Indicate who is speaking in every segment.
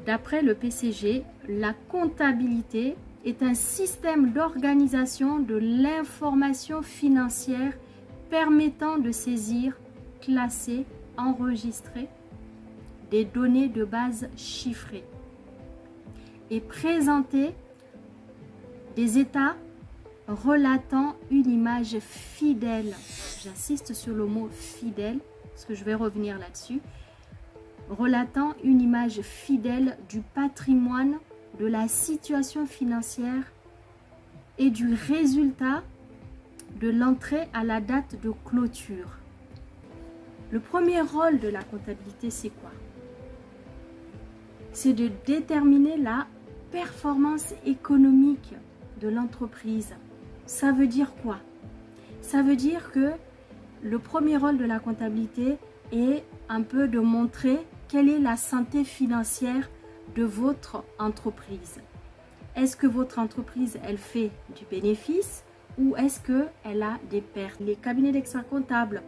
Speaker 1: D'après le PCG, la comptabilité est un système d'organisation de l'information financière permettant de saisir, classer, enregistrer des données de base chiffrées et présenter des états relatant une image fidèle. J'insiste sur le mot fidèle parce que je vais revenir là-dessus. Relatant une image fidèle du patrimoine, de la situation financière et du résultat de l'entrée à la date de clôture. Le premier rôle de la comptabilité, c'est quoi? C'est de déterminer la performance économique de l'entreprise. Ça veut dire quoi? Ça veut dire que le premier rôle de la comptabilité est un peu de montrer quelle est la santé financière de votre entreprise. Est-ce que votre entreprise, elle fait du bénéfice ou est-ce qu'elle a des pertes? Les cabinets d'experts comptables,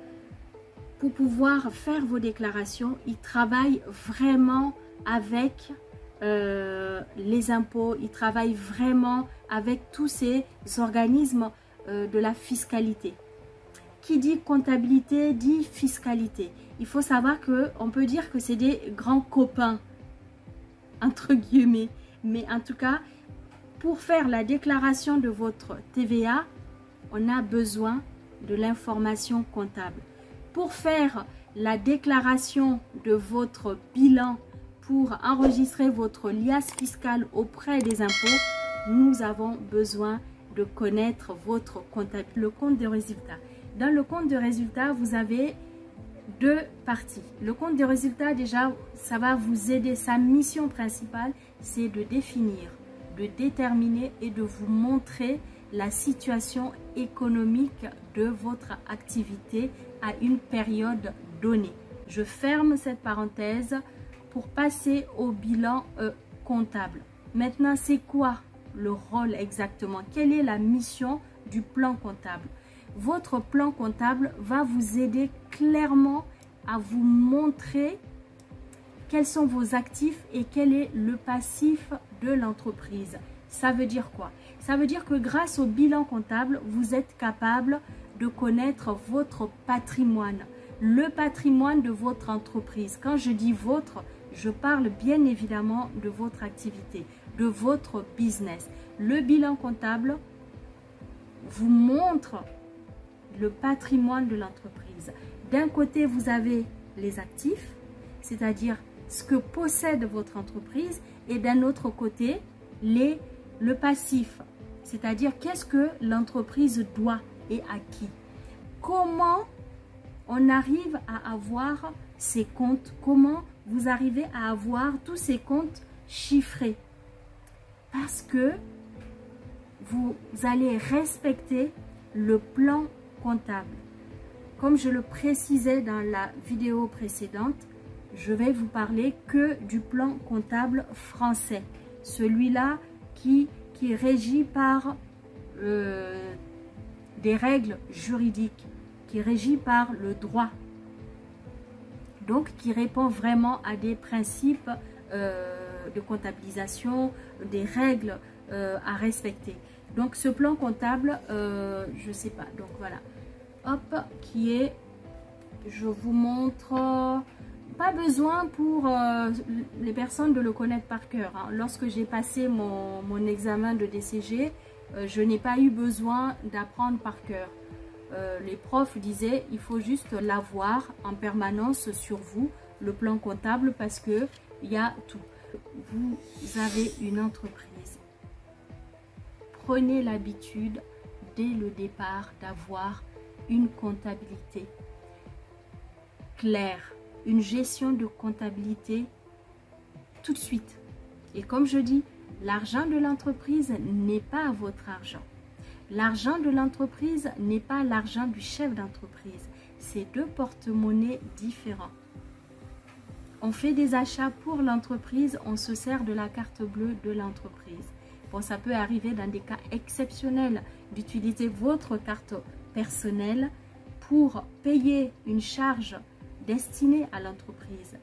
Speaker 1: pour pouvoir faire vos déclarations, ils travaillent vraiment avec les impôts, ils travaillent vraiment avec tous ces organismes de la fiscalité. Qui dit comptabilité dit fiscalité. Il faut savoir qu'on peut dire que c'est des grands copains, entre guillemets. Mais en tout cas, pour faire la déclaration de votre TVA, on a besoin de l'information comptable. Pour faire la déclaration de votre bilan, pour enregistrer votre liasse fiscale auprès des impôts, nous avons besoin de connaître votre comptabilité, le compte de résultat. Dans le compte de résultat, vous avez deux parties. Le compte de résultat, déjà, ça va vous aider. Sa mission principale, c'est de définir, de déterminer et de vous montrer la situation économique de votre activité à une période donnée. Je ferme cette parenthèse pour passer au bilan comptable. Maintenant, c'est quoi le rôle exactement? Quelle est la mission du plan comptable? Votre plan comptable va vous aider clairement à vous montrer quels sont vos actifs et quel est le passif de l'entreprise. Ça veut dire quoi? Ça veut dire que grâce au bilan comptable, vous êtes capable de connaître votre patrimoine, le patrimoine de votre entreprise. Quand je dis votre, je parle bien évidemment de votre activité, de votre business. Le bilan comptable vous montre le patrimoine de l'entreprise. D'un côté, vous avez les actifs, c'est-à-dire ce que possède votre entreprise, et d'un autre côté, le passif, c'est-à-dire qu'est-ce que l'entreprise doit et à qui. Comment on arrive à avoir ces comptes, comment vous arrivez à avoir tous ces comptes chiffrés? Parce que vous allez respecter le plan comptable. Comme je le précisais dans la vidéo précédente, je vais vous parler que du plan comptable français. Celui-là qui est régi par des règles juridiques, qui est régi par le droit. Donc, qui répond vraiment à des principes de comptabilisation, des règles à respecter. Donc, ce plan comptable, je ne sais pas. Donc, voilà. Hop, qui est, je vous montre, pas besoin pour les personnes de le connaître par cœur. Hein. Lorsque j'ai passé mon examen de DCG, je n'ai pas eu besoin d'apprendre par cœur. Les profs disaient, il faut juste l'avoir en permanence sur vous, le plan comptable, parce que il y a tout. Vous avez une entreprise. Prenez l'habitude dès le départ d'avoir une comptabilité claire, une gestion de comptabilité tout de suite. Et comme je dis, l'argent de l'entreprise n'est pas votre argent. L'argent de l'entreprise n'est pas l'argent du chef d'entreprise. C'est deux porte-monnaies différents. On fait des achats pour l'entreprise, on se sert de la carte bleue de l'entreprise. Bon, ça peut arriver dans des cas exceptionnels d'utiliser votre carte personnelle pour payer une charge destinée à l'entreprise.